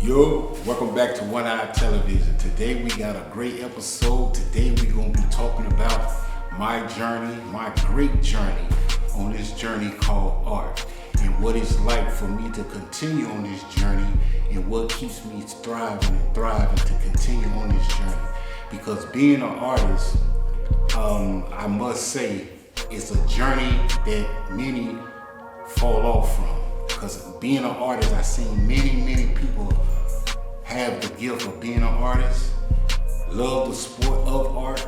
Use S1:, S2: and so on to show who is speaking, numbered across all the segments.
S1: Yo, welcome back to One Eye Television. Today we got a great episode. Today we're going to be talking about my journey, my great journey on this journey called art, and what it's like for me to continue on this journey and what keeps me thriving to continue on this journey. Because being an artist, I must say, it's a journey that many fall off from. Because being an artist, I've seen many people have the gift of being an artist, love the sport of art,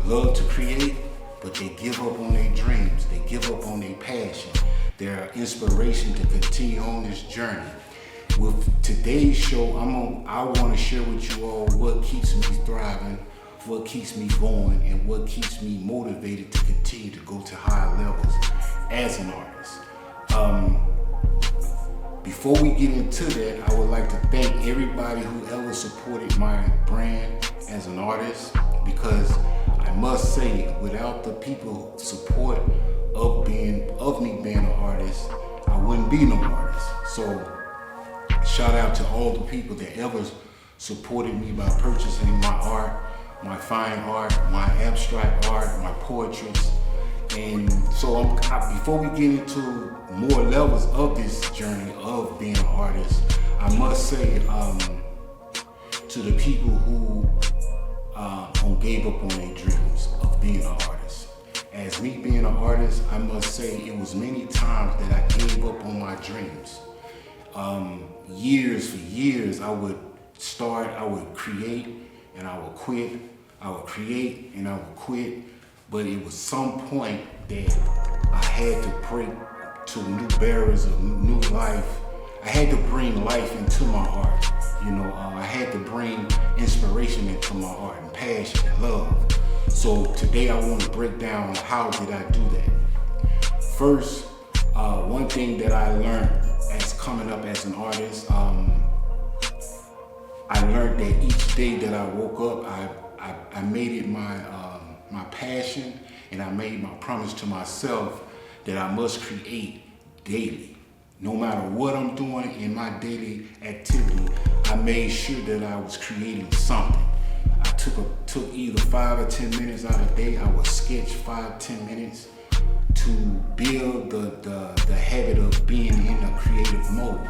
S1: love to create, but they give up on their dreams, they give up on their passion, their inspiration to continue on this journey. With today's show, I want to share with you all what keeps me thriving, what keeps me going, and what keeps me motivated to continue to go to higher levels as an artist. Before we get into that, I would like to thank everybody who ever supported my brand as an artist, because I must say, without the people support of me being an artist, I wouldn't be no artist. So shout out to all the people that ever supported me by purchasing my art, my fine art, my abstract art, my portraits. And so before we get into more levels of this journey of being an artist, I must say to the people who gave up on their dreams of being an artist. As me being an artist, I must say it was many times that I gave up on my dreams. For years, I would create and I would quit. I would create and I would quit. But it was some point that I had to break to new barriers of new life. I had to bring life into my art. I had to bring inspiration into my art and passion and love. So today I want to break down how did I do that. First, one thing that I learned as coming up as an artist, I learned that each day that I woke up, I made it my passion, and I made my promise to myself that I must create daily. No matter what I'm doing in my daily activity, I made sure that I was creating something. I took either 5 or 10 minutes out of the day. I would sketch 5-10 minutes to build the habit of being in a creative mode.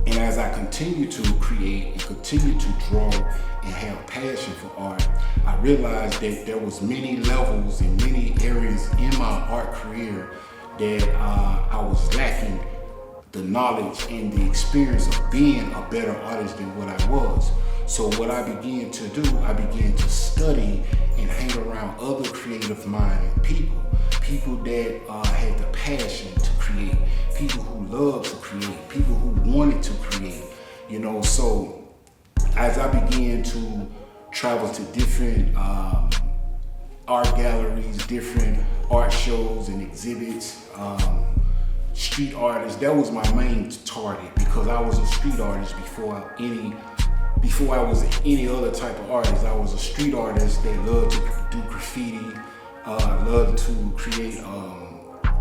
S1: And as I continue to create and continue to draw and have passion for art, I realized that there was many levels and many areas in my art career that I was lacking the knowledge and the experience of being a better artist than what I was. So what I began to do, I began to study and hang around other creative-minded people that had the passion to create, people who love to create, people who wanted to create. So as I began to travel to different art galleries, different art shows and exhibits, street artists, that was my main target, because I was a street artist before I was any other type of artist. I was a street artist that loved to do graffiti, loved to create,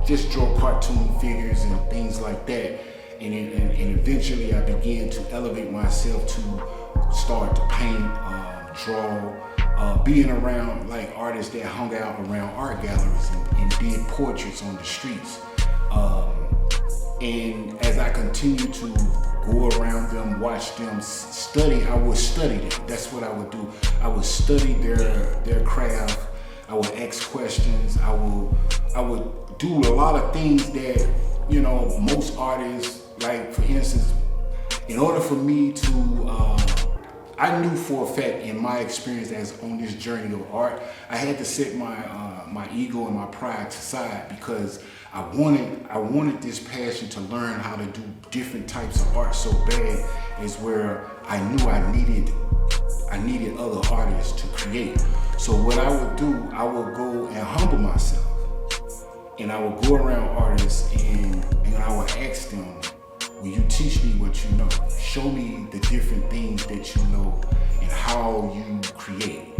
S1: just draw cartoon figures and things like that. And eventually I began to elevate myself to start to paint, draw, being around like artists that hung out around art galleries and did portraits on the streets. And as I continued to go around them, watch them, study, I would study them. That's what I would do. I would study their craft. I would ask questions. I would do a lot of things that, most artists, like for instance, in order for me to, I knew for a fact in my experience as on this journey of art, I had to set my ego and my pride aside, because I wanted this passion to learn how to do different types of art so bad, is where I knew I needed other artists to create. So what I would do, I would go and humble myself, and I would go around artists and I would ask them, will you teach me what you know? Show me the different things that you know and how you create.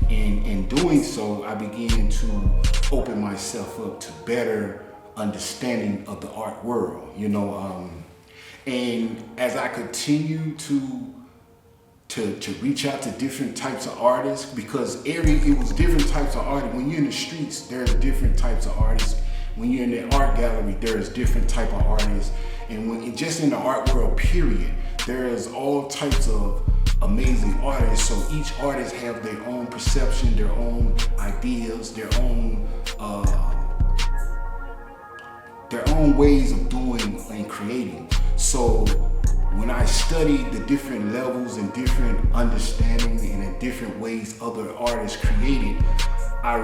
S1: And in doing so, I began to open myself up to better understanding of the art world. And as I continue to reach out to different types of artists, because it was different types of artists. When you're in the streets, there's different types of artists. When you're in the art gallery, there's different type of artists. And when just in the art world, period, there's all types of amazing artists. So each artist have their own perception, their own ideas, their own ways of doing and creating. So when I studied the different levels and different understanding and the different ways other artists created, I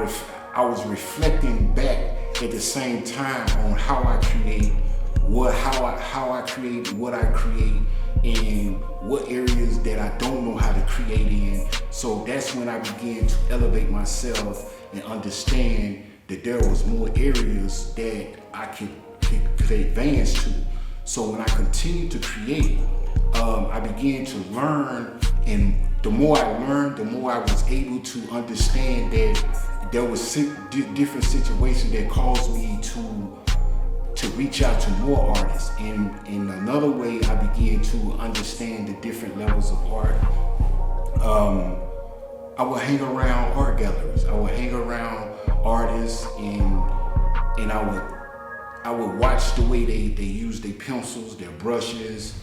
S1: was reflecting back at the same time on how I create, how I create, what I create, and what areas that I don't know how to create in. So that's when I began to elevate myself and understand that there was more areas that I could advance to. So when I continued to create, I began to learn, and the more I learned, the more I was able to understand that there was different situations that caused me to reach out to more artists. And in another way, I began to understand the different levels of art. I would hang around art galleries. I would hang around artists, and I would watch the way they use their pencils, their brushes.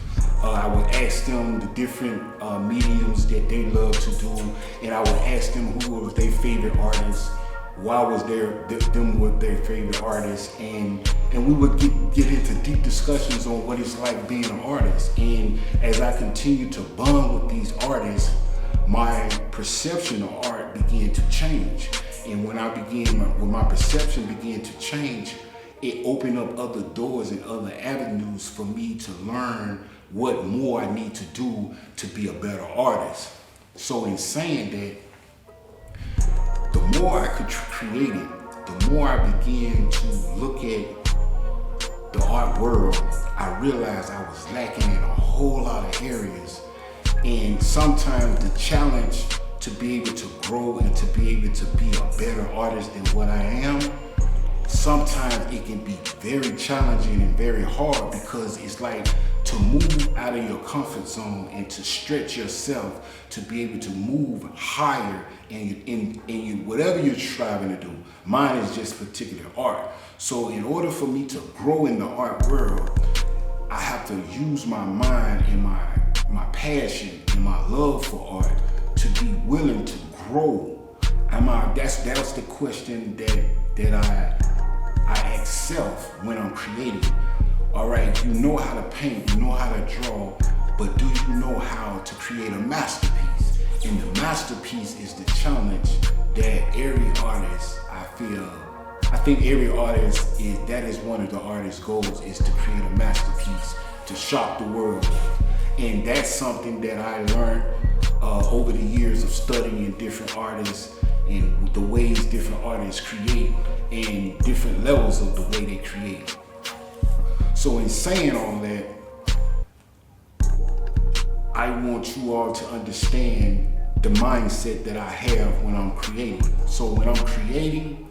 S1: I would ask them the different mediums that they love to do, and I would ask them who was their favorite artists, why was them were their favorite artists, and we would get into deep discussions on what it's like being an artist. And as I continued to bond with these artists, my perception of art began to change. And when my perception began to change, it opened up other doors and other avenues for me to learn what more I need to do to be a better artist. So in saying that, the more I could create it, the more I began to look at the art world, I realized I was lacking in a whole lot of areas. And sometimes the challenge to be able to grow and to be able to be a better artist than what I am, sometimes it can be very challenging and very hard, because it's like to move out of your comfort zone and to stretch yourself to be able to move higher in whatever you're striving to do. Mine is just particular art. So in order for me to grow in the art world, I have to use my mind and my passion and my love for art to be willing to grow. That's the question that I ask self when I'm creating. All right, you know how to paint, you know how to draw, but do you know how to create a masterpiece? And the masterpiece is the challenge that every artist, I think every artist that is one of the artist's goals, is to create a masterpiece, to shock the world. And that's something that I learned over the years of studying different artists and the ways different artists create and different levels of the way they create. So in saying all that, I want you all to understand the mindset that I have when I'm creating. So when I'm creating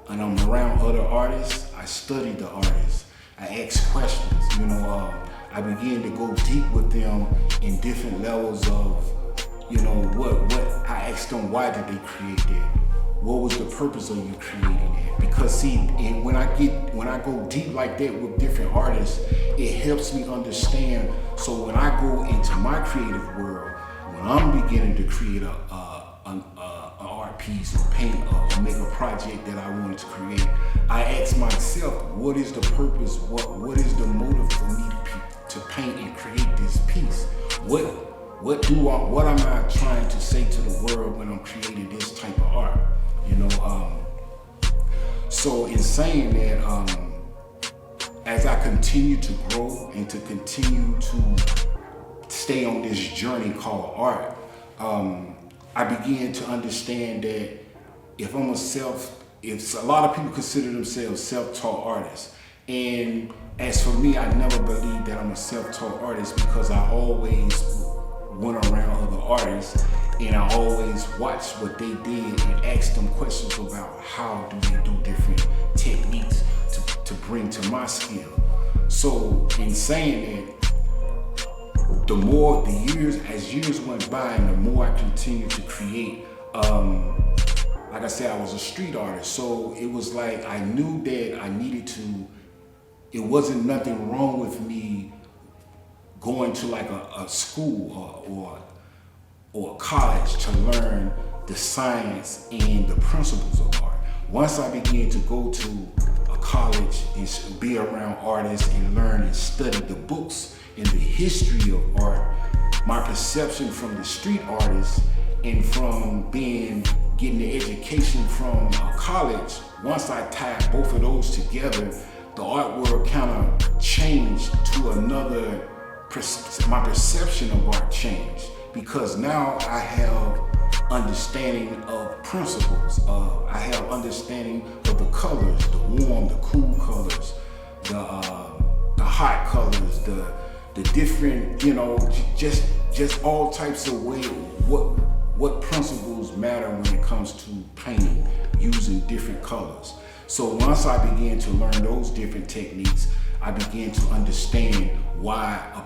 S1: and I'm around other artists, I study the artists. I ask questions, I begin to go deep with them in different levels of, what I ask them, why did they create that? What was the purpose of you creating that? Because see, and when I go deep like that with different artists, it helps me understand. So when I go into my creative world, when I'm beginning to create an art piece or paint or make a project that I wanted to create, I ask myself, what is the purpose? What is the motive for me to paint and create this piece? What am I trying to say to the world when I'm creating this type of art? So in saying that, as I continue to grow and to continue to stay on this journey called art, I began to understand that if a lot of people consider themselves self-taught artists, and as for me, I never believed that I'm a self-taught artist, because I always went around other artists and I always watched what they did and asked them questions about how do they do different techniques to bring to my skill. So in saying that, as years went by and the more I continued to create, like I said, I was a street artist. So it was like I knew that I needed to, it wasn't nothing wrong with me going to like a school or college to learn the science and the principles of art. Once I began to go to a college and be around artists and learn and study the books and the history of art, my perception from the street artists and from getting the education from a college, once I tied both of those together, the art world kind of changed to another, my perception of art changed, because now I have understanding of principles. I have understanding of the colors, the warm, the cool colors, the hot colors, the different, just all types of ways, what principles matter when it comes to painting using different colors. So once I began to learn those different techniques, I began to understand why a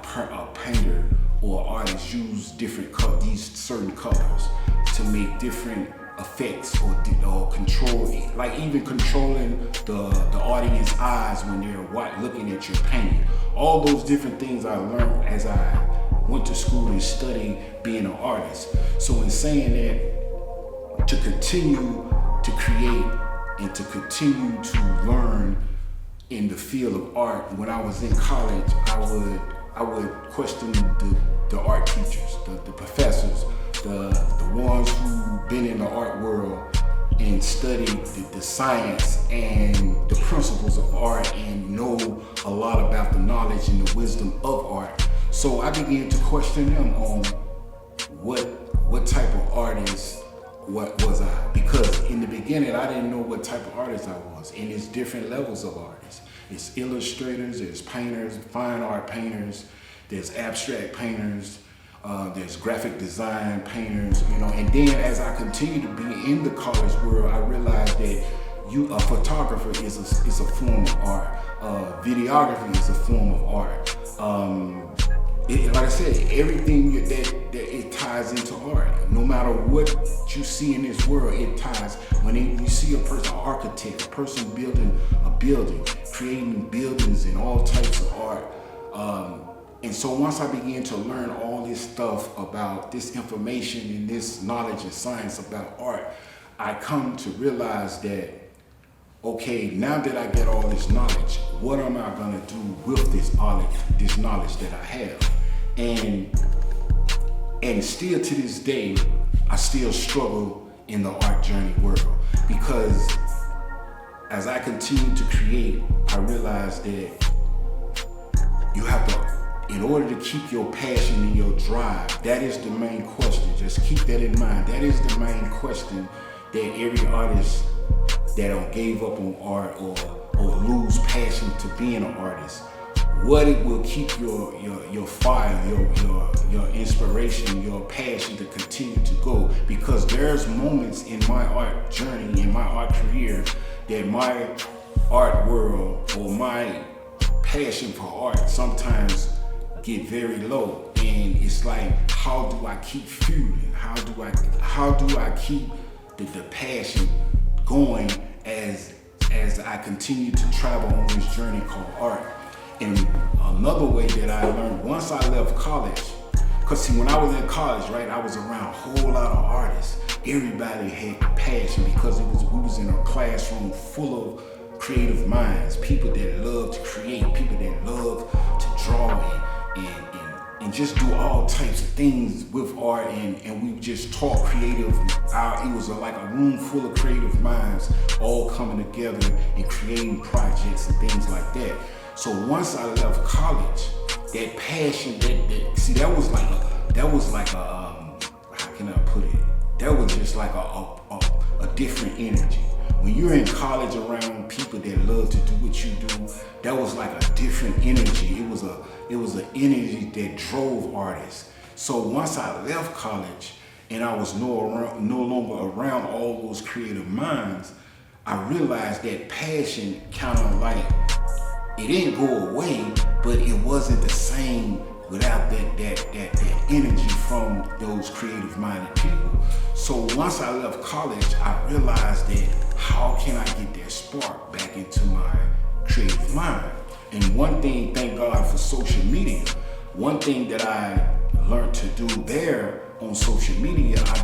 S1: painter or artist use these certain colors to make different effects or control, like even controlling the audience eyes when they're looking at your painting. All those different things I learned as I went to school and studied being an artist. So in saying that, to continue to create and to continue to learn in the field of art, when I was in college, I would question the art teachers, the professors, the ones who've been in the art world and studied the science and the principles of art and know a lot about the knowledge and the wisdom of art. So I began to question them on what type of artist what was I? Because in the beginning I didn't know what type of artist I was, and it's different levels of artists. It's illustrators, there's painters, fine art painters, there's abstract painters, there's graphic design painters, and then as I continue to be in the college world, I realized that a photographer is a form of art. Videography is a form of art. Like I said, everything that it ties into art. No matter what you see in this world, it ties. When you see a person, an architect, a person building a building, creating buildings and all types of art. And so once I began to learn all this stuff about this information and this knowledge and science about art, I come to realize that, okay, now that I get all this knowledge, what am I gonna do with this knowledge that I have? And still to this day, I still struggle in the art journey world, because as I continue to create, I realize that you have to, in order to keep your passion and your drive, that is the main question. Just keep that in mind. That is the main question that every artist that gave up on art or lose passion to being an artist, what it will keep your fire, your inspiration, your passion to continue to go. Because there's moments in my art journey, in my art career, that my art world or my passion for art sometimes get very low, and it's like, how do I keep fueling? How do I keep the passion going as I continue to travel on this journey called art? And another way that I learned once I left college, because see, when I was in college, right, I was around a whole lot of artists. Everybody had passion because we was in a classroom full of creative minds, people that love to create, people that love to draw and just do all types of things with art, and we just taught creative. It was like a room full of creative minds all coming together and creating projects and things like that. So once I left college, that passion, that was like a how can I put it? That was just like a different energy. When you're in college around people that love to do what you do, that was like a different energy. It was an energy that drove artists. So once I left college and I was no longer around all those creative minds, I realized that passion kind of like, it didn't go away, but it wasn't the same without that energy from those creative-minded people. So once I left college, I realized that how can I get that spark back into my creative mind? And one thing, thank God for social media, one thing that I learned to do there on social media, I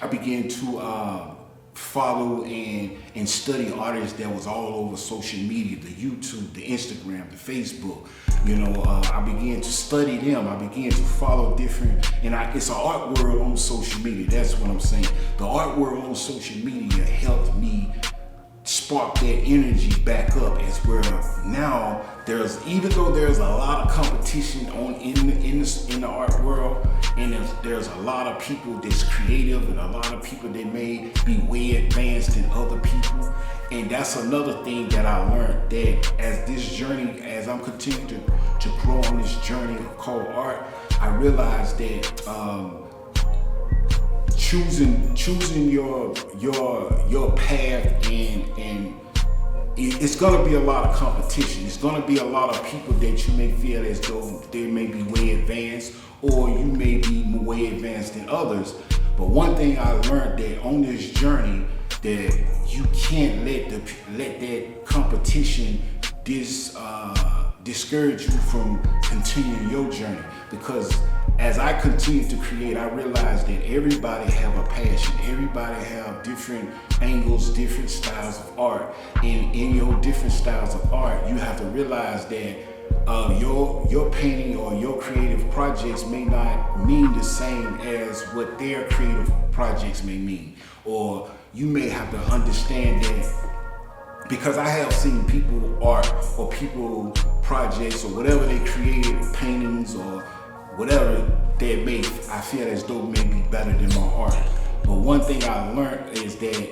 S1: began to follow and study artists that was all over social media, the YouTube, the Instagram, the Facebook. I began to study them. I began to follow different, it's an art world on social media. That's what I'm saying. The art world on social media helped me spark that energy back up, as where now even though there's a lot of competition in the art world, and there's a lot of people that's creative and a lot of people that may be way advanced than other people. And that's another thing that I learned, that as I'm continuing to grow on this journey called art, I realized that choosing your path, and it's gonna be a lot of competition. It's gonna be a lot of people that you may feel as though they may be way advanced, or you may be way advanced than others. But one thing I learned, that on this journey, that you can't let that competition discourage you from continuing your journey. Because as I continue to create, I realize that everybody have a passion. Everybody have different angles, different styles of art. And in your different styles of art, you have to realize that your painting or your creative projects may not mean the same as what their creative projects may mean. Or you may have to understand that, because I have seen people art or people projects or whatever they created, paintings or whatever they make, I feel as though may be better than my art. But one thing I learned is that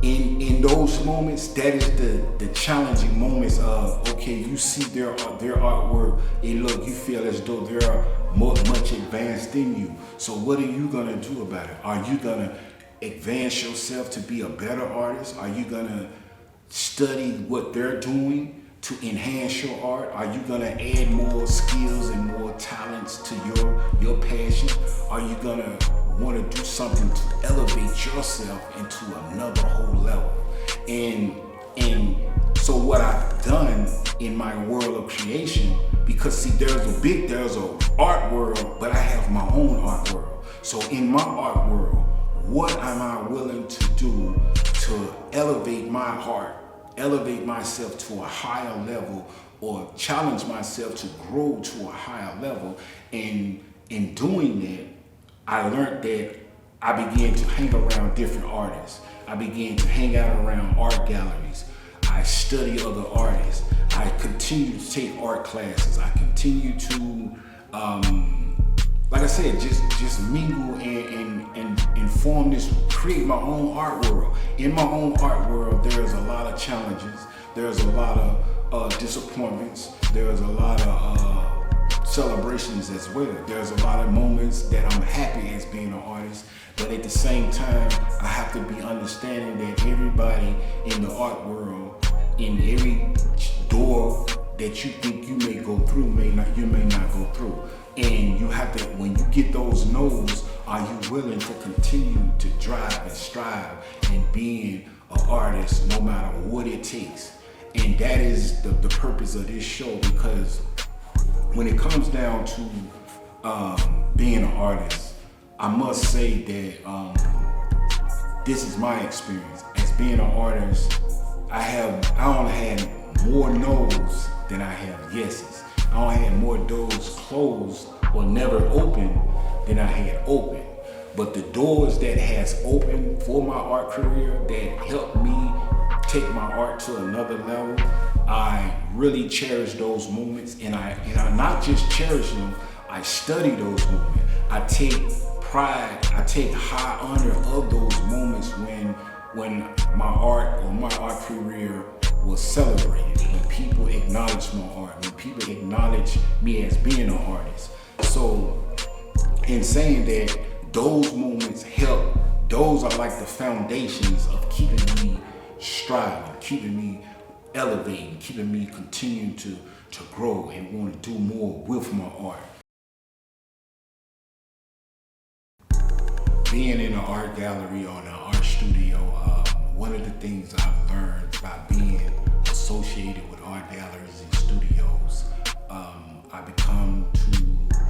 S1: in those moments, that is the challenging moments of, okay, you see their artwork, and look, you feel as though they're much advanced than you. So what are you gonna do about it? Are you gonna advance yourself to be a better artist? Are you gonna study what they're doing to enhance your art? Are you gonna add more skills and more talents to your passion? Are you gonna want to do something to elevate yourself into another whole level? And so what I've done in my world of creation, because see, there's an art world, but I have my own art world. So in my art world, what am I willing to do to elevate my art, elevate myself to a higher level, or challenge myself to grow to a higher level? And in doing that, I learned that I began to hang around different artists. I began to hang out around art galleries. I study other artists. I continue to take art classes. I continue to, like I said, just mingle and form create my own art world. In my own art world, there's a lot of challenges. There's a lot of disappointments. There's a lot of celebrations as well. There's a lot of moments that I'm happy as being an artist, but at the same time, I have to be understanding that everybody in the art world, in every door that you think you may go through, you may not go through. And you have to, when you get those no's, are you willing to continue to drive and strive and being an artist no matter what it takes? And that is the purpose of this show, because when it comes down to being an artist, I must say that this is my experience. As being an artist, I only had more no's than I have yeses. I only had more doors closed or never open than I had open. But the doors that has opened for my art career, that helped me take my art to another level, I really cherish those moments, and I not just cherish them, I study those moments. I take pride, I take high honor of those moments when my art or my art career was celebrated, when people acknowledge my art, when people acknowledge me as being an artist. So in saying that, those moments help, those are like the foundations of keeping me striving, keeping me elevating, keeping me continuing to grow and want to do more with my art. Being in an art gallery or an art studio, one of the things I've learned by being associated with art galleries and studios, I become to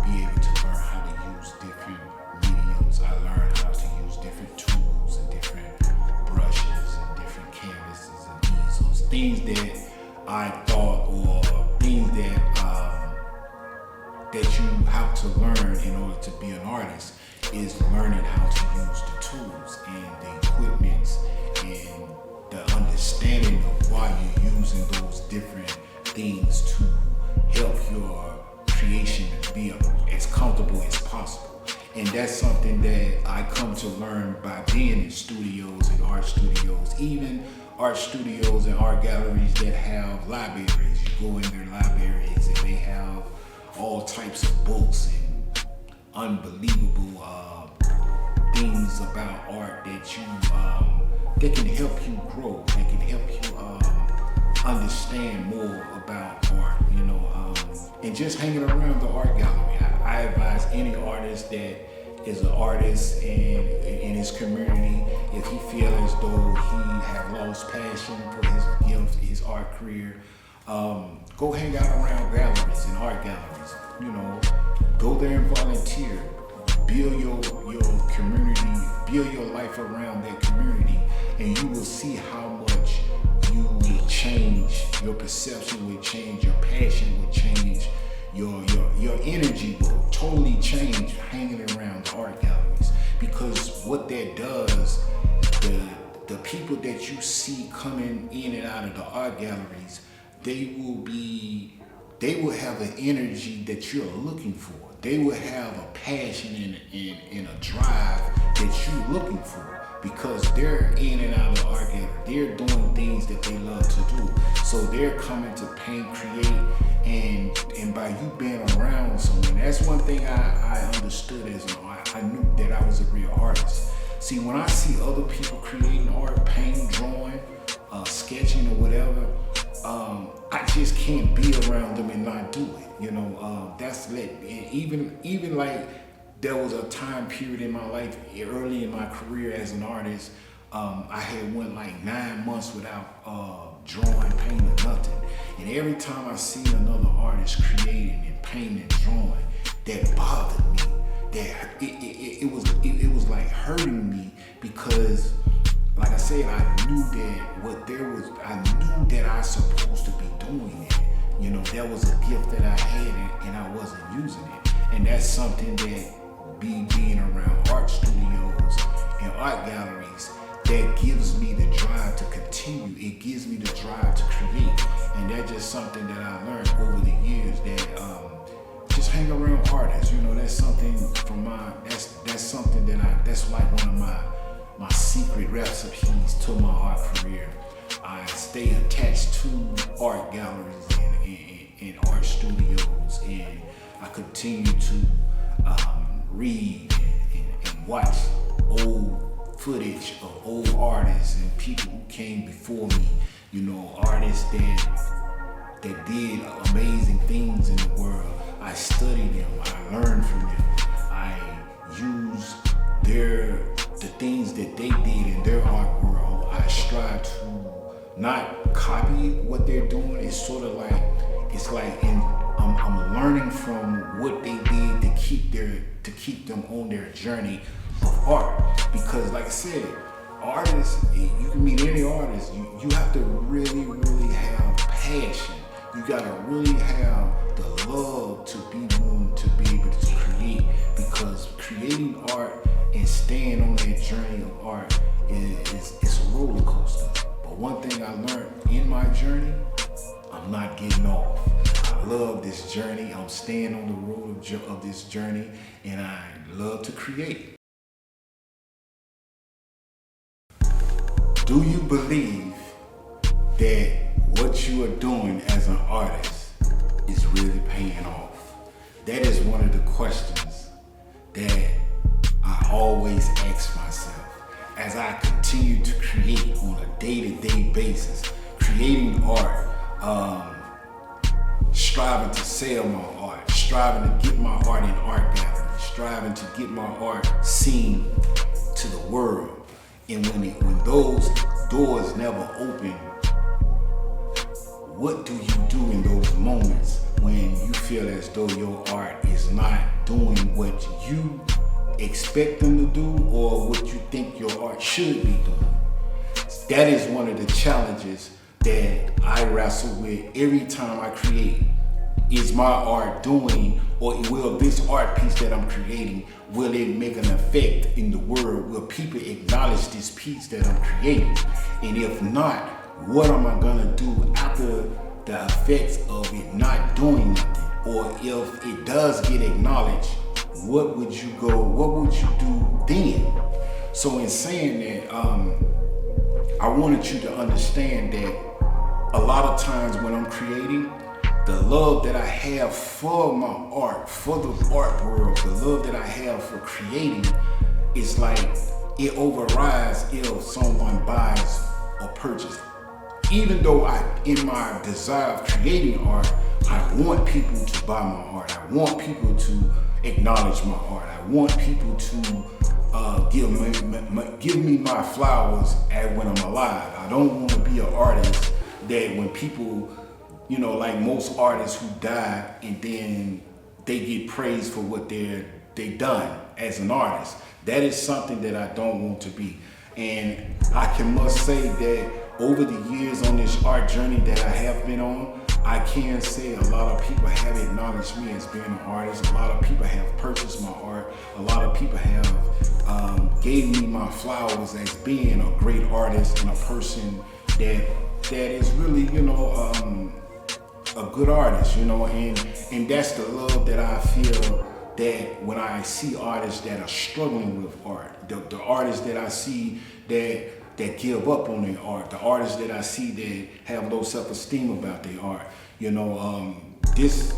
S1: be able to learn how to use different mediums. I learned how to use different tools and different brushes and different canvases and easels, things that I thought, or things that you have to learn in order to be an artist, is learning how to use the tools and the equipments and the understanding of why you're using those different things to help your creation be as comfortable as possible. And that's something that I come to learn by being in studios and art studios, even art studios and art galleries that have libraries. You go in their libraries and they have all types of books and unbelievable things about art that that can help you grow, that can help you understand more about art, and just hanging around the art gallery. I advise any artist that is an artist in his community, if he feels as though he have lost passion for his gift, his art career, go hang out around galleries and art galleries. Go there and volunteer. Build your community, build your life around that community, and you will see how much you will change. Your perception will change, your passion will change, your energy will totally change hanging around the art galleries. Because what that does, the people that you see coming in and out of the art galleries, they will have an energy that you're looking for. They will have a passion and a drive that you're looking for, because they're in and out of the art gallery. They're doing things that they love to do. So they're coming to paint, create, and by you being around someone, that's one thing I understood as an art. I knew that I was a real artist. See, when I see other people creating art, painting, drawing, sketching or whatever, I just can't be around them and not do it. That's even like there was a time period in my life early in my career as an artist. I had went like 9 months without drawing, painting, nothing. And every time I see another artist creating and painting and drawing, that bothered me. That it was like hurting me, because, like I said, I knew that I was supposed to be doing it. That was a gift that I had and I wasn't using it. And that's something that being around art studios and art galleries, that gives me the drive to continue. It gives me the drive to create. And that's just something that I learned over the years, that just hang around artists. That's something that's something that's like one of my secret recipes to my art career. I stay attached to art galleries and art studios, and I continue to read and watch old footage of old artists and people who came before me. Artists that did amazing things in the world. I study them, I learn from them, I use the things that they did in their art world. I strive to not copy what they're doing. It's sort of like, I'm learning from what they did to keep them on their journey of art. Because, like I said, artists, you can meet any artist. You have to really, really have passion. You gotta really have the love to be willing to be able to create. Because creating art and staying on that journey of art is a roller coaster. But one thing I learned in my journey, I'm not getting off. I love this journey. I'm staying on the road of this journey, and I love to create. Do you believe that what you are doing as an artist is really paying off? That is one of the questions that I always ask myself as I continue to create on a day-to-day basis. creating art, striving to sell my art, striving to get my art in art galleries, striving to get my art seen to the world. And when those doors never open, what do you do in those moments when you feel as though your art is not doing what you expect them to do or what you think your art should be doing? That is one of the challenges that I wrestle with every time I create. Is my art doing, or will this art piece that I'm creating, will it make an effect in the world? Will people acknowledge this piece that I'm creating? And if not, what am I gonna do after the effects of it not doing nothing? Or if it does get acknowledged, what would you do then? So in saying that, I wanted you to understand that a lot of times when I'm creating, the love that I have for my art, for the art world, the love that I have for creating, is like it overrides if someone buys or purchases. Even though in my desire of creating art, I want people to buy my art. I want people to acknowledge my art. I want people to give me my flowers when I'm alive. I don't want to be an artist that when people, like most artists who die and then they get praised for what they done as an artist. That is something that I don't want to be. And I must say that over the years on this art journey that I have been on, I can say a lot of people have acknowledged me as being an artist. A lot of people have purchased my art. A lot of people have gave me my flowers as being a great artist and a person that is really, a good artist, and that's the love that I feel that when I see artists that are struggling with art, the artists that I see that give up on their art, the artists that I see that have low self-esteem about their art, this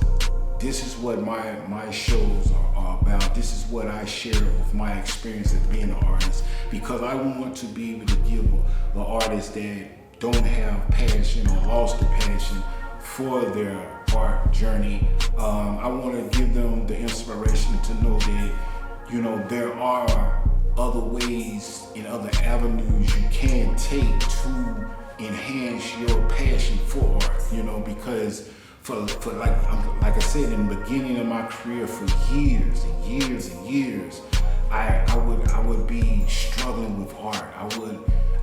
S1: is what my shows are about. This is what I share with my experience as being an artist, because I want to be able to give the artists that don't have passion or lost the passion for their art journey. I want to give them the inspiration to know that, there are other ways and other avenues you can take to enhance your passion for art, because for like I said in the beginning of my career, for years and years and years, I would be struggling with art.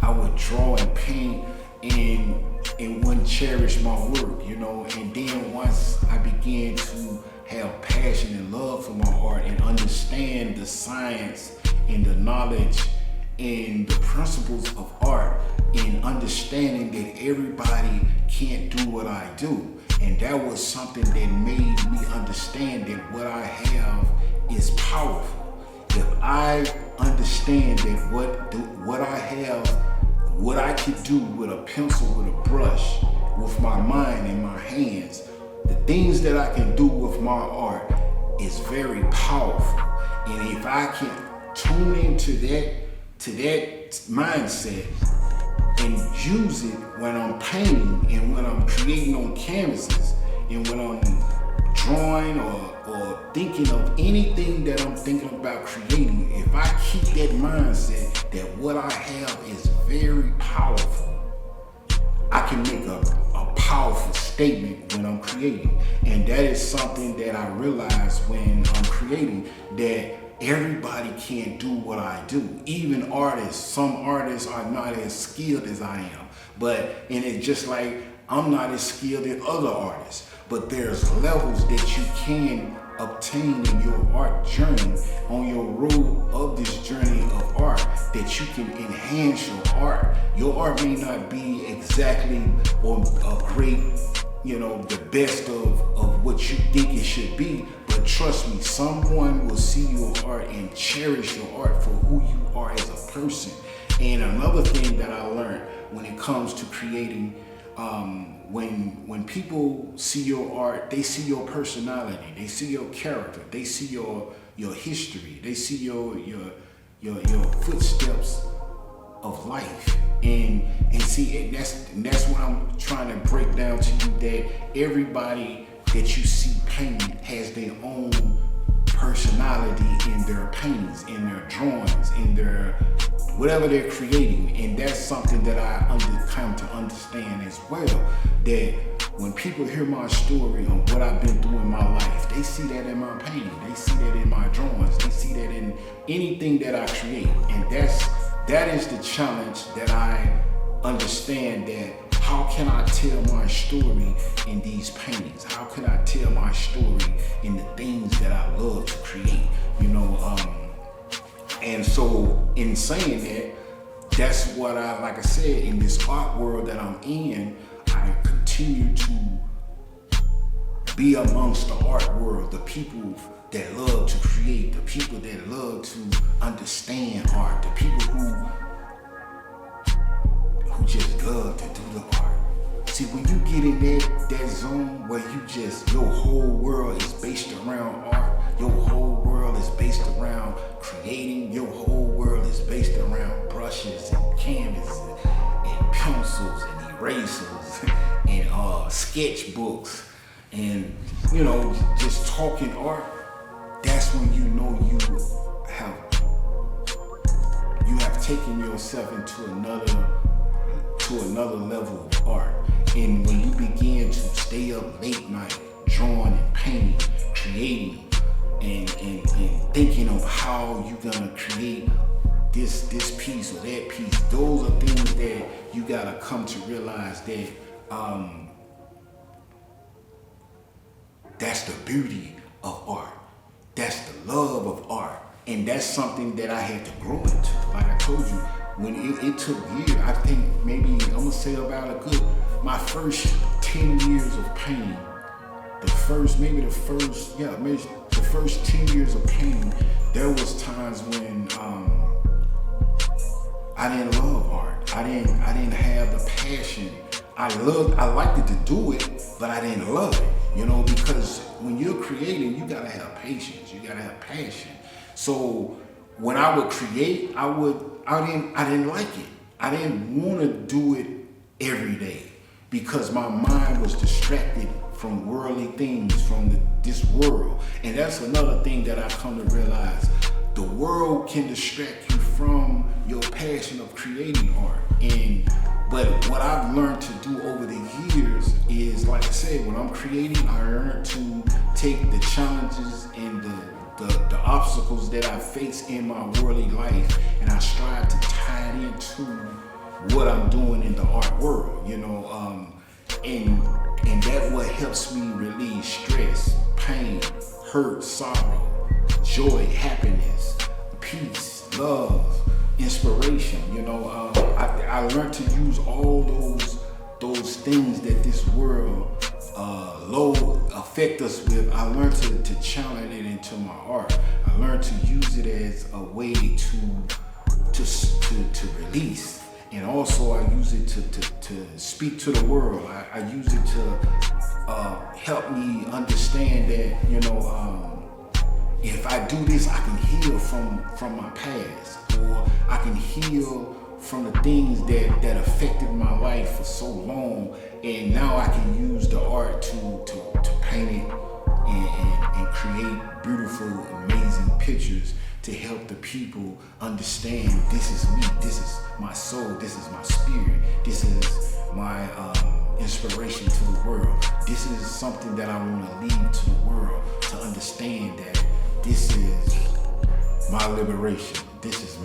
S1: I would draw and paint and wouldn't cherish my work, and then once I began to have passion and love for my art and understand the science and the knowledge and the principles of art, and understanding that everybody can't do what I do. And that was something that made me understand that what I have is powerful. If I understand that what I have, what I could do with a pencil, with a brush, with my mind and my hands, the things that I can do with my art is very powerful. And if I can tune into that mindset and use it when I'm painting and when I'm creating on canvases and when I'm drawing or thinking of anything that I'm thinking about creating, if I keep that mindset that what I have is very powerful, I can make a powerful statement when I'm creating. And that is something that I realize when I'm creating, that everybody can't do what I do. Even artists, some artists are not as skilled as I am. And it's just like I'm not as skilled as other artists. But there's levels that you can obtain in your art journey, on your road of this journey of art, that you can enhance your art. Your art may not be exactly or a great, the best of what you think it should be, but trust me, someone will see your art and cherish your art for who you are as a person. And another thing that I learned when it comes to creating, when people see your art, they see your personality, they see your character, they see your history, they see your footsteps of life. And see, that's what I'm trying to break down to you, that everybody that you see painting has their own personality in their paintings, in their drawings, in their whatever they're creating. And that's something that I come to understand as well, that when people hear my story on what I've been through in my life, they see that in my painting, they see that in my drawings, they see that in anything that I create. And that is the challenge that I understand, that how can I tell my story in these paintings? How can I tell my story in the things that I love to create? And so in saying that, that's what like I said, in this art world that I'm in, I continue to be amongst the art world, the people that love to create, the people that love to understand art, the people who just love to do the art. See, when you get in that zone where your whole world is based around art, your whole world is based around creating, your whole world is based around brushes and canvas and pencils and erasers and sketchbooks and, just talking art, that's when you know you have taken yourself into another level of art. And when you begin to stay up late night drawing and painting, creating, and thinking of how you're gonna create this piece or that piece, those are things that you gotta come to realize that that's the beauty of art. That's the love of art. And that's something that I had to grow into. Like I told you, when it took years, I think maybe I'm gonna say about my first 10 years of painting, the first 10 years of painting, there was times when I didn't love art. I didn't have the passion. I liked it to do it, but I didn't love it. Because when you're creating, you gotta have patience. You gotta have passion. So when I would create, I didn't like it. I didn't want to do it every day because my mind was distracted from worldly things, from this world. And that's another thing that I come to realize. The world can distract you from your passion of creating art. But what I've learned to do over the years is, like I said, when I'm creating, I learn to take the challenges and the obstacles that I face in my worldly life, and I strive to tie it into what I'm doing in the art world, and that what helps me release stress, pain, hurt, sorrow, joy, happiness, peace, love, inspiration. I learned to use all those things that this world affect us with. I learned to channel it into my art. I learned to use it as a way to release, and also I use it to speak to the world. I use it to help me understand that if I do this, I can heal from my past, or I can heal from the things that affected my life for so long, and now I can use the art to paint it and create beautiful, amazing pictures to help the people understand this is me, this is my soul, this is my spirit, this is my inspiration to the world. This is something that I want to leave to the world to understand that this is my liberation. This is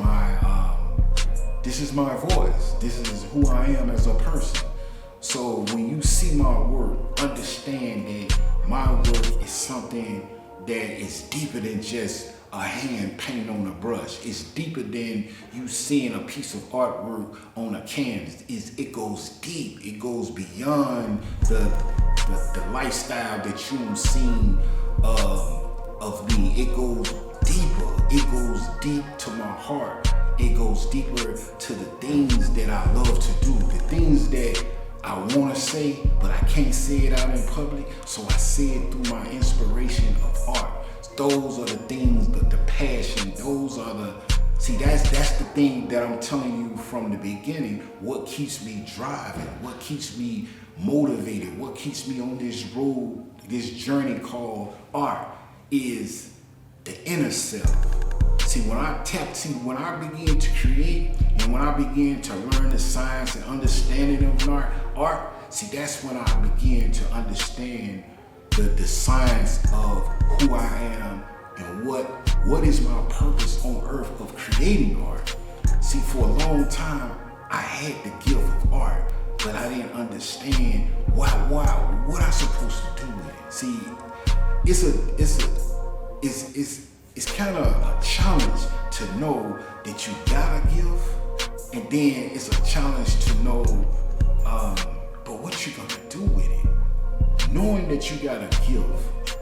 S1: my voice. This is who I am as a person. So when you see my work, understand that my work is something that is deeper than just a hand painting on a brush. It's deeper than you seeing a piece of artwork on a canvas. It goes deep. It goes beyond the lifestyle that you've seen of me. It goes deeper. It goes deep to my heart. It goes deeper to the things that I love to do, the things that I want to say, but I can't say it out in public, so I say it through my inspiration of art. Those are the things, the passion, those are See, that's the thing that I'm telling you from the beginning. What keeps me driving? What keeps me motivated? What keeps me on this road, this journey called art, is the inner self. See, when I begin to create, and when I begin to learn the science and understanding of art, see, that's when I begin to understand the science of who I am and what is my purpose on earth of creating art. See, for a long time, I had the gift of art, but I didn't understand what I'm supposed to do with it. See, it's kind of a challenge to know that you got a gift, and then it's a challenge to know, but what you gonna do with it? Knowing that you got a gift,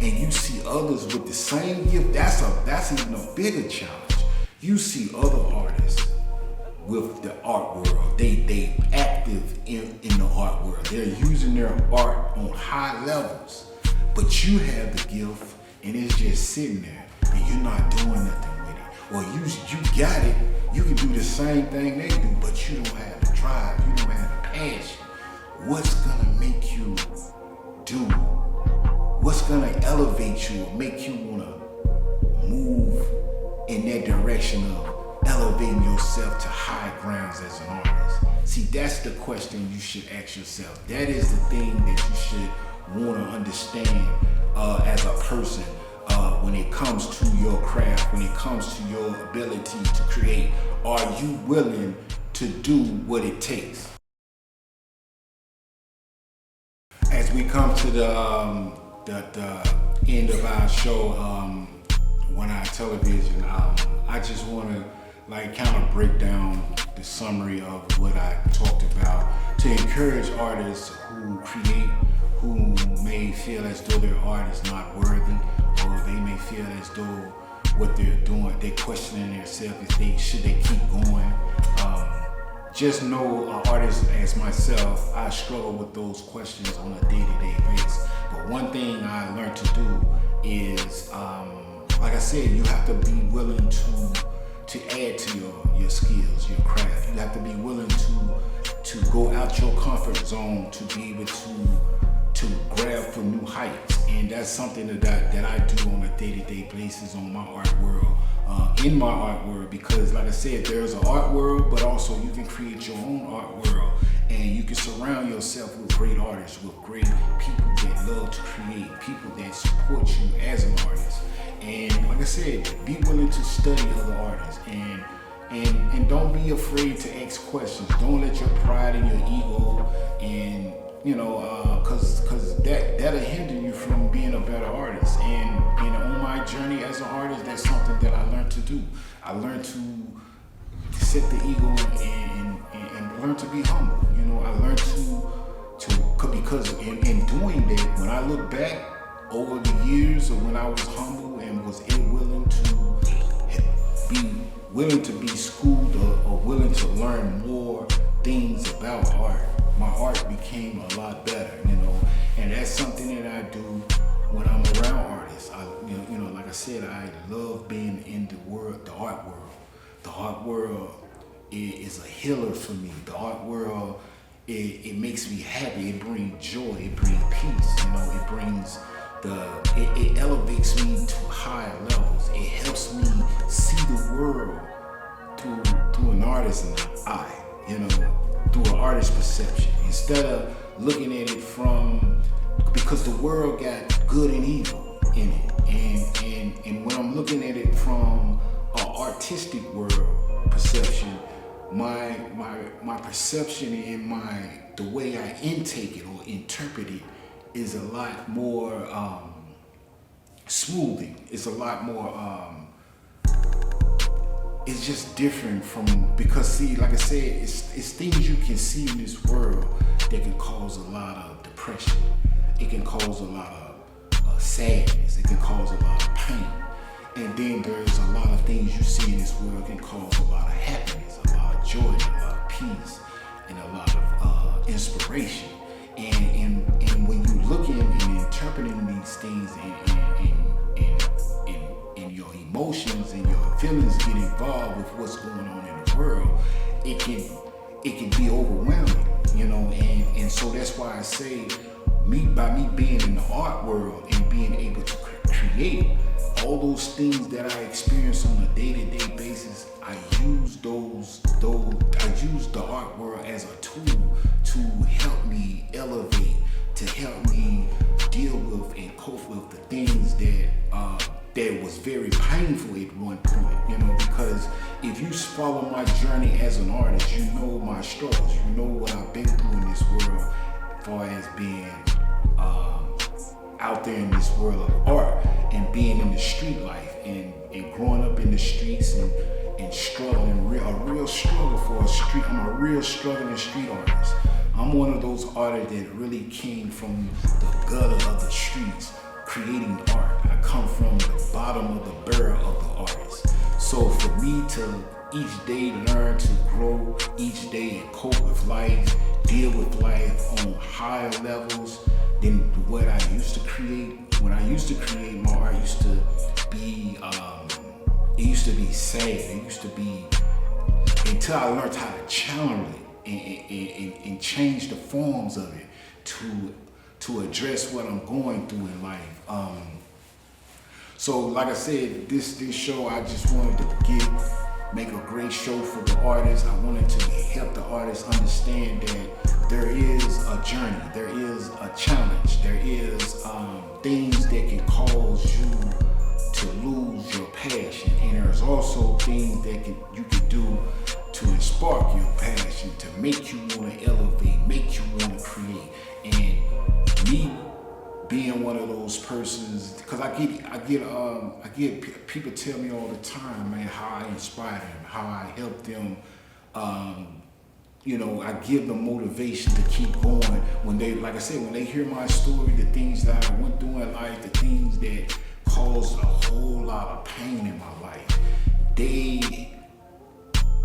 S1: and you see others with the same gift, that's even a bigger challenge. You see other artists with the art world. They active in the art world. They're using their art on high levels. But you have the gift and it's just sitting there and you're not doing nothing with it. Or you got it, you can do the same thing they do, but you don't have the drive, you don't have the passion. What's gonna make you do? What's gonna elevate you or make you wanna move in that direction of elevating yourself to high grounds as an artist? See, that's the question you should ask yourself. That is the thing that you should want to understand as a person when it comes to your craft, when it comes to your ability to create. Are you willing to do what it takes? As we come to the end of our show, One Eye Television, I just want to kind of break down the summary of what I talked about to encourage artists who create, who may feel as though their art is not worthy, or they may feel as though what they're doing, they're questioning themselves if should they keep going. Just know, an artist as myself, I struggle with those questions on a day-to-day basis. But one thing I learned to do is, like I said, you have to be willing to add to your skills, your craft. You have to be willing to go out your comfort zone to be able to grab for new heights. And that's something that I do on a day-to-day basis on my art world, in my art world, because like I said, there's an art world, but also you can create your own art world, and you can surround yourself with great artists, with great people that love to create, people that support you as an artist. And like I said, be willing to study other artists, and don't be afraid to ask questions. Don't let your pride and your ego and cause that'll hinder you from being a better artist. And on my journey as an artist, that's something that I learned to do. I learned to set the ego and learn to be humble. I learned to because in doing that, when I look back over the years of when I was humble and was willing to be schooled or willing to learn more things about art, my art became a lot better, and that's something that I do when I'm around artists. Like I said, I love being in the art world. The art world is a healer for me. The art world, it makes me happy. It brings joy. It brings peace. It elevates me to higher levels. It helps me see the world through an artist's eye, through an artist's perception, instead of looking at it because the world got good and evil in it. And when I'm looking at it from an artistic world perception, my perception and the way I intake it or interpret it is a lot more smoothing. It's a lot more it's just different because see, like I said, it's things you can see in this world that can cause a lot of depression. It can cause a lot of sadness. It can cause a lot of pain. And then there's a lot of things you see in this world that can cause a lot of happiness, a lot of joy, a lot of peace, and a lot of inspiration. And when you look in and interpreting these things and and your emotions and your feelings get involved with what's going on in the world, it can be overwhelming, you know, and so that's why I say by me being in the art world and being able to create all those things that I experience on a day-to-day basis, I use I use the art world as a tool to help me elevate, to help me deal with and cope with the things that was very painful at one point, you know, because if you follow my journey as an artist, you know my struggles, you know what I've been through in this world as far as being out there in this world of art and being in the street life and growing up in the streets and struggling, a real struggle for a street. I'm a real struggling street artist. I'm one of those artists that really came from the gutter of the streets creating art. I come from the bottom of the barrel of the artist. So for me to each day learn to grow, each day and cope with life, deal with life on higher levels than what I used to create. When I used to create my art, used to be it used to be sad. It used to be, until I learned how to channel it and change the forms of it to address what I'm going through in life. So like I said, this show, I just wanted to make a great show for the artists. I wanted to help the artists understand that there is a journey, there is a challenge, there is things that can cause you to lose your passion, and there's also things that you can do to spark your passion, to make you want to elevate, make you want to create. And me being one of those persons, because I get people tell me all the time, man, how I inspire them, how I help them. You know, I give them motivation to keep going when they, like I said, when they hear my story, the things that I went through in life, the things that caused a whole lot of pain in my life. They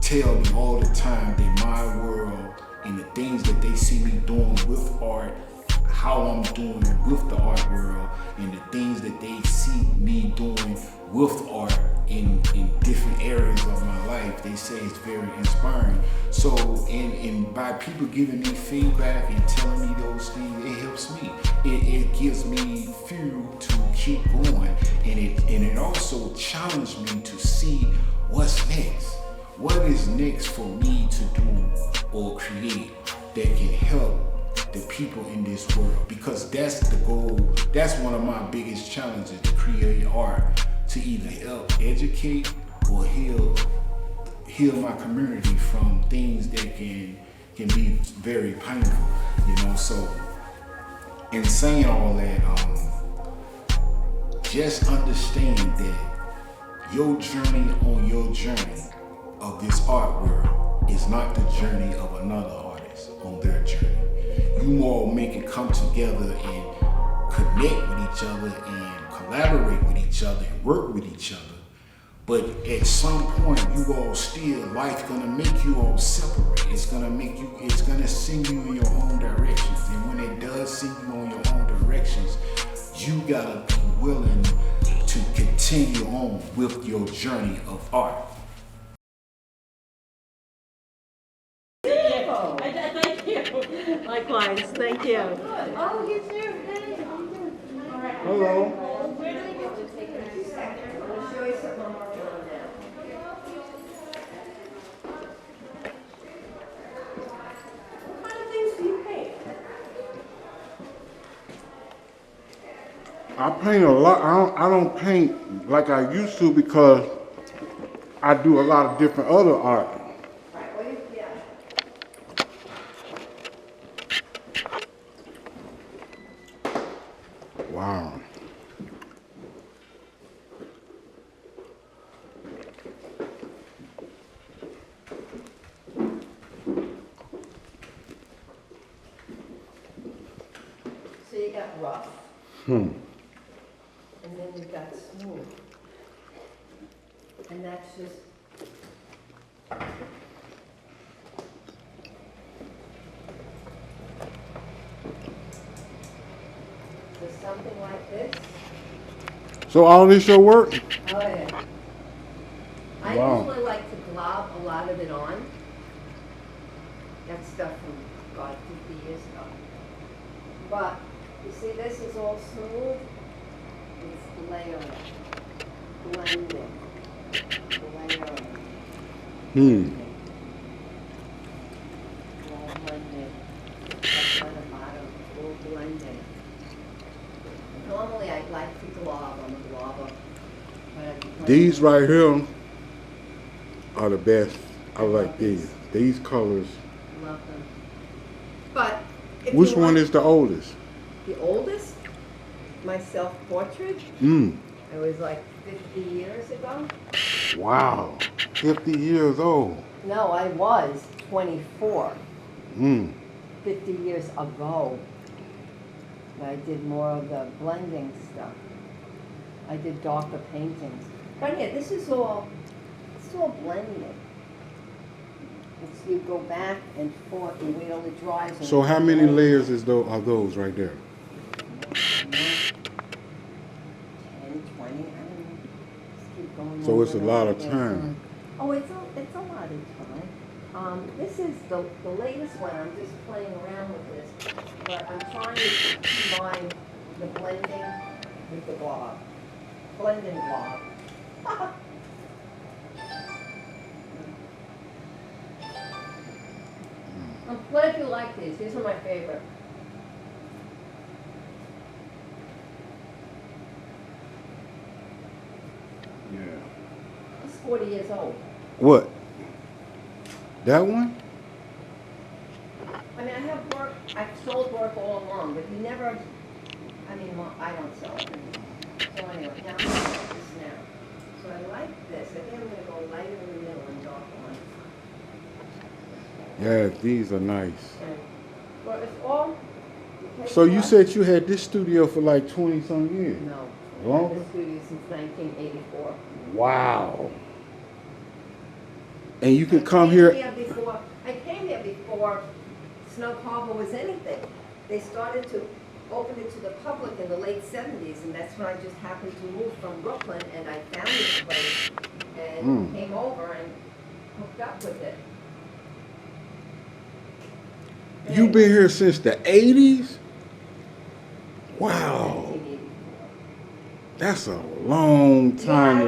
S1: tell me all the time that my world and the things that they see me doing with art, how I'm doing with the art world, and the things that they see me doing with art in different areas of my life, they say it's very inspiring. So, and by people giving me feedback and telling me those things, it helps me. It gives me fuel to keep going, and it also challenged me to see what's next. What is next for me to do or create that can help the people in this world? Because that's the goal. That's one of my biggest challenges, to create art, to either help educate or heal my community from things that can be very painful, you know. So in saying all that, just understand that your journey on your journey of this art world is not the journey of another artist on their journey. You all make it come together and connect with each other and collaborate with each other and work with each other. But at some point, you all still, life's gonna make you all separate. It's gonna send you in your own directions. And when it does send you on your own directions, you gotta be willing to continue on with your journey of art.
S2: Thank you. Likewise, thank you.
S3: Oh, you too. Hey, how you doing?
S1: Hello.
S3: What kind of things do you paint?
S4: I paint a lot. I don't paint like I used to because I do a lot of different other art.
S3: Right, well, yeah.
S4: Wow.
S3: So you got rough. And then you've got smooth. And that's just. There's something like this.
S4: So all this your work?
S3: Oh, yeah. I
S4: Wow.
S3: usually like to glob a lot of it on. That stuff from, God, 50 years ago. But, you see, this is all smooth. It's layering, blending, layering, all blending. Up on the bottom, all blending. Normally, I like to glob on the globber. But I blend
S4: These
S3: it.
S4: right here are the best. I
S3: I love
S4: like these.
S3: these.
S4: These colors.
S3: Love them. But if
S4: Which
S3: you
S4: one
S3: want
S4: is the oldest?
S3: the oldest, my self-portrait,
S4: Mm.
S3: it was like 50 years ago.
S4: Wow. 50 years old.
S3: No, I was 24,
S4: Mm.
S3: 50 years ago. I did more of the blending stuff. I did darker paintings. But yeah, this is all, it's all blending. It's, you go back and forth, you wait till it dries. and
S4: So
S3: it
S4: how many
S3: blends.
S4: layers are those right there?
S3: 10, 20, I don't know. Just keep going.
S4: So it's a
S3: over
S4: lot
S3: and
S4: of
S3: over.
S4: time.
S3: Oh, it's a lot of time. This is the latest one. I'm just playing around with this, but I'm trying to combine the blending with the blob. Blending blob. What if you like these? These are my favorite.
S4: Yeah.
S3: It's 40 years old.
S4: What? That one?
S3: I mean, I have work, I've sold work all along, but you never, I mean, well, I don't sell it anymore. So anyway, now I'm going to put this now. So I like this. I think I'm going to go lighter in the middle and dark on.
S4: Yeah, these are nice.
S3: And, well, it's all. take
S4: So you
S3: brush-
S4: said you had this studio for like 20 some years?
S3: No. I've had
S4: Longer?
S3: this studio since 1984.
S4: Wow. And you
S3: I
S4: can come
S3: came
S4: here.
S3: I came here before Snug Harbor was anything. They started to open it to the public in the late 70s, and that's when I just happened to move from Brooklyn, and I found this place, and came over and hooked up with it.
S4: You've been here since the 80s? Wow.
S3: 1984.
S4: That's a long
S3: Yeah,
S4: time.
S3: I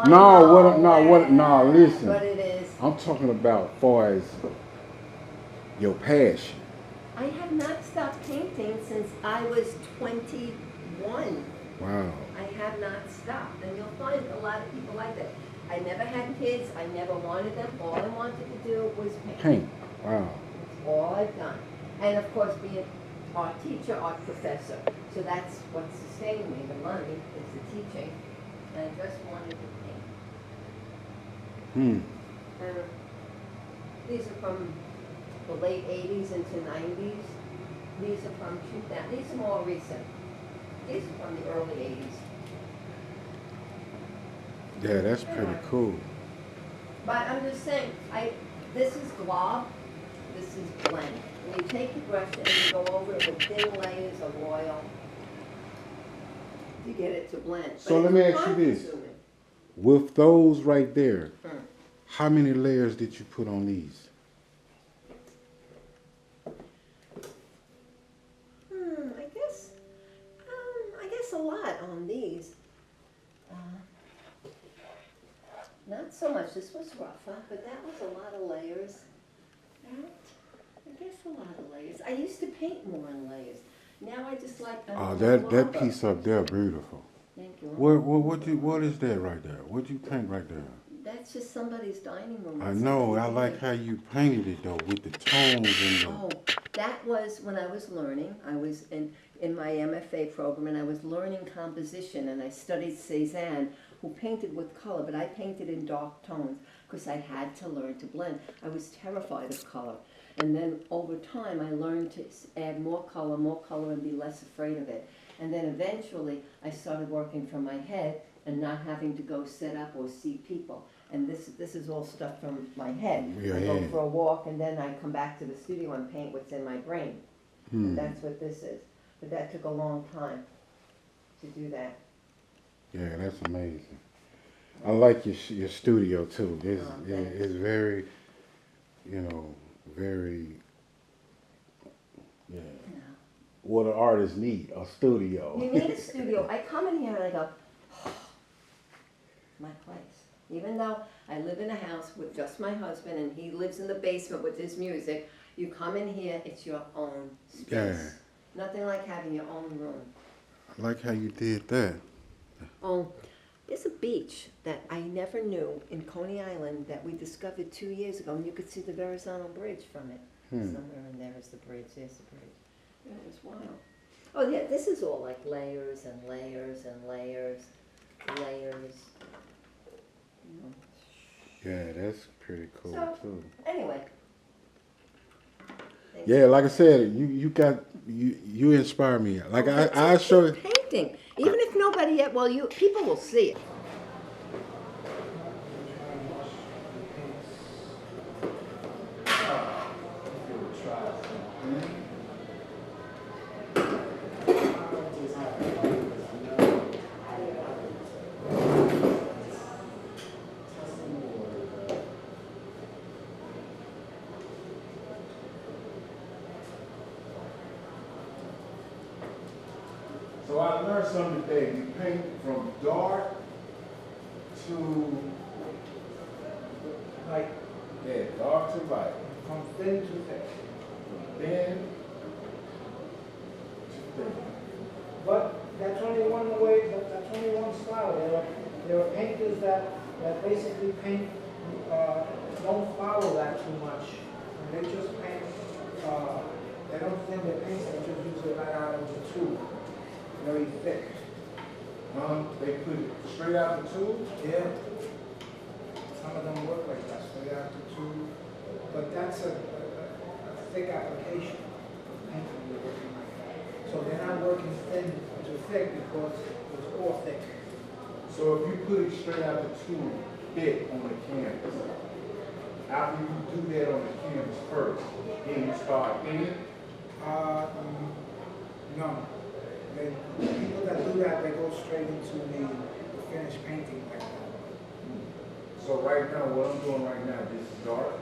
S4: to-
S3: know,
S4: No, listen.
S3: But it is.
S4: I'm talking about far as your passion.
S3: I have not stopped painting since I was 21.
S4: Wow.
S3: I have not stopped, and you'll find a lot of people like that. I never had kids, I never wanted them, all I wanted to do was paint.
S4: Paint. Wow.
S3: That's all I've done. And of course, be an art teacher, art professor. So that's what sustained me, the money is the teaching. And I just wanted to paint.
S4: Hmm.
S3: And these are from the late 80s into 90s. These are from 2000, these are more recent. These are from the early 80s.
S4: Yeah, that's pretty cool.
S3: But I'm just saying, this is glob, this is blend. And you take your brush and you go over it with thin layers of oil to get it to blend. But
S4: So let me
S3: it's
S4: ask you this.
S3: time-consuming.
S4: With those right there,
S3: Hmm.
S4: how many layers did you put on these?
S3: I guess a lot on these. Not so much, this was rougher, but that was a lot of layers. I guess a lot of layers. I used to paint more in layers. Now I just like.
S4: Oh, that piece up there, beautiful.
S3: Thank you.
S4: What is that right there? What you paint right there?
S3: That's just somebody's dining room.
S4: I know. I like how you painted it though, with the tones and the.
S3: Oh, that was when I was learning. I was in my MFA program, and I was learning composition, and I studied Cézanne, who painted with color, but I painted in dark tones because I had to learn to blend. I was terrified of color. And then over time, I learned to add more color, and be less afraid of it. And then eventually, I started working from my head and not having to go set up or see people. And this is all stuff from my head.
S4: Your
S3: I go
S4: head.
S3: for a walk, and then I come back to the studio and paint what's in my brain. And that's what this is. But that took a long time to do that.
S4: Yeah, that's amazing. I like your studio too.
S3: thanks.
S4: It's very, you know, very, yeah.
S3: Yeah.
S4: What an artist need, a studio.
S3: You need a studio. I come in here and I go, oh, my place. Even though I live in a house with just my husband and he lives in the basement with his music, you come in here, it's your own space.
S4: Yeah.
S3: Nothing like having your own room.
S4: I like how you did that.
S3: Oh, there's a beach that I never knew in Coney Island that we discovered 2 years ago, and you could see the Verrazano Bridge from it. Somewhere in there is the bridge, there's the bridge. Yeah, it was wild. Oh yeah, this is all like layers and layers and layers, layers. You know.
S4: Yeah, that's pretty cool
S3: So-
S4: too.
S3: Anyway. Thank
S4: Yeah, like I said, you inspire me. Like I show you.
S3: painting. Even if nobody yet, well, people will see it.
S4: So I learned something today. You paint from dark to
S5: Like
S4: dark to light,
S5: from thin to thick.
S4: from thin to thin.
S5: But that's only one way, that's only one style. There are painters that basically paint, don't follow that too much. And they just paint, they don't thin their paints, they just use it right out of the tube, very thick.
S4: They put it straight out the tube.
S5: Yeah. Some of them work like that, straight out the tube. But that's a thick application of painting, you're working like that. So they're not working thin to thick because it's all thick.
S4: So if you put it straight out the tube, thick on the canvas, after you do that on the canvas first, then you start thinning.
S5: No. The people that do that, they go straight into the finished painting like that.
S4: So right now, what I'm doing right now, this is dark.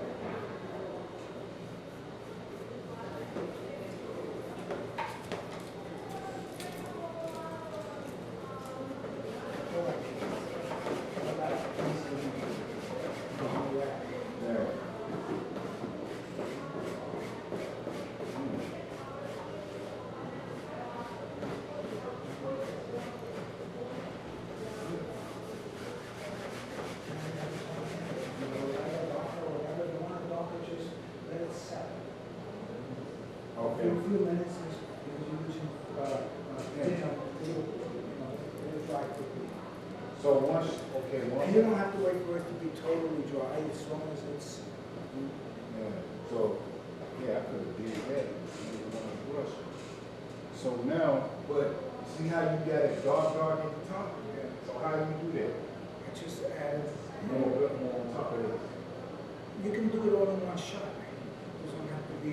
S4: Yeah. Okay.
S5: In a few minutes, because it'll dry quickly.
S4: So once,
S5: And you don't have to wait for it to be totally dry, as long as it's,
S4: yeah. So, yeah, I could have did that. Brush. So now, but see how you got it dark at the top?
S5: yeah,
S4: So how do you do that?
S5: it's just add,
S4: More on top of it.
S5: you can do it all in one shot. Doesn't have to be,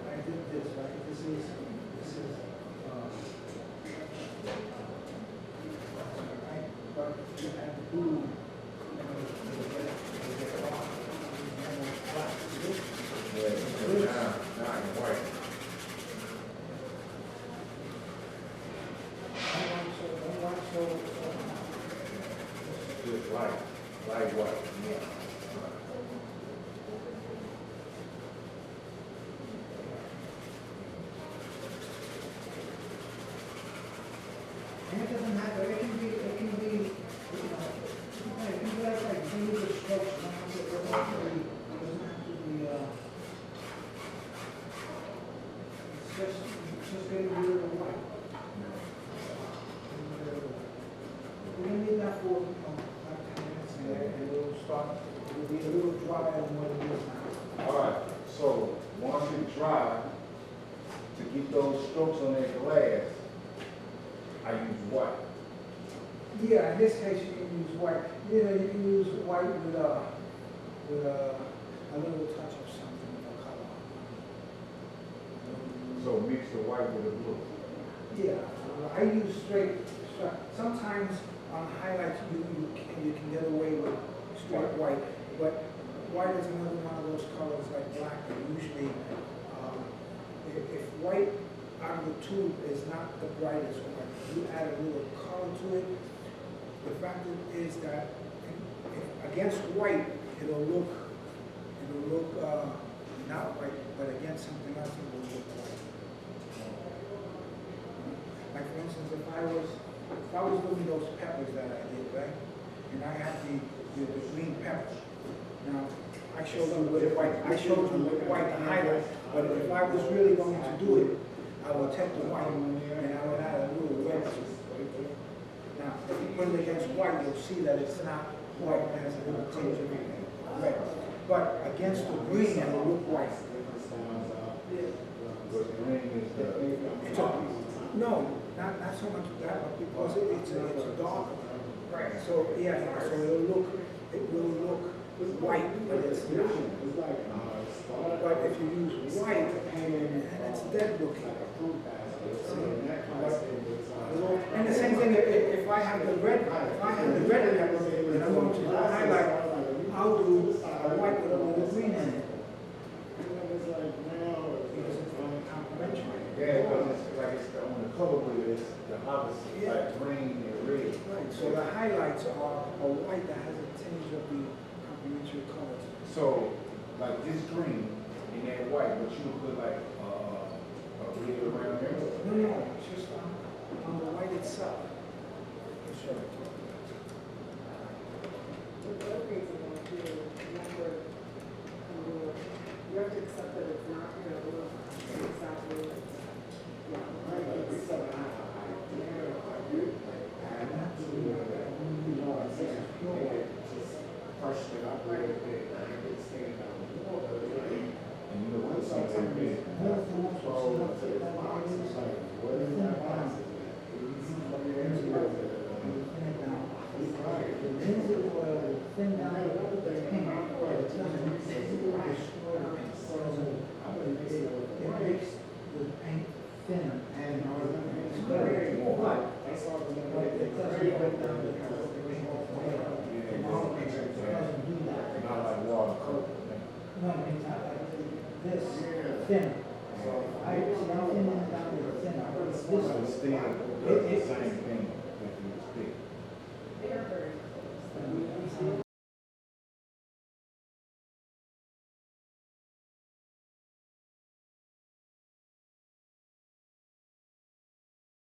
S5: I did this, right, this is, right, but you have to do,
S4: Yeah, now in white. Just light white.
S5: And it doesn't matter, it can be, it can be like single strokes, it doesn't have to be, it's just getting rid of the white. We don't need that for, like 10 minutes, and it'll start, it'll be a little drier than what it is now.
S4: All right, so once it dry, to get those strokes on that glass, I use white.
S5: Yeah, in this case, you can use white. You know, you can use white with a little touch of something, of color.
S4: So mix the white with the blue.
S5: Yeah, I use straight, sometimes on highlights, you can get away with straight white, but white is another one of those colors like black, and usually, if white out of the tube is not the brightest one, you add a little color to it, the fact is that if against white, it'll look not white, but against something else, it will look white. Like for instance, if I was doing those peppers that I did, right? And I had the green pepper. Now, I showed them with white, the highlight, but if I was really going to do it, I would take the white and I would add a little red to it. Now, if you put it against white, you'll see that it's not white, it has a little tinge of red. But against the green, it'll look white. It's a, no, not so much that, but because it's a dark. So yeah, so it will look white, but it's not. But if you use white, and it's dead looking. And the same thing, if I have the red pepper, and I'm going to highlight, I'll do white with a little green in it. Because it's complementary.
S4: Yeah, because it's like it's on the color wheel, it's the opposite,
S5: Yeah.
S4: like green and red.
S5: Right, so the highlights are a white that has a tinge of the complementary colors.
S4: So, like this green and that white, but you would put like a red around there.
S5: No, it's just on the white itself. I'll show it.
S6: You have to accept that it's not going to look exactly,
S4: And you know what? Sometimes
S5: Thin down a little bit, pink, but it doesn't destroy the paint. It makes the paint thinner and it's better, but it doesn't break down the color of the paint. It doesn't do that.
S4: not like watercolor.
S5: No, it's not like this thinner. So I thinning it down to thinner. This
S4: It's thin.
S5: it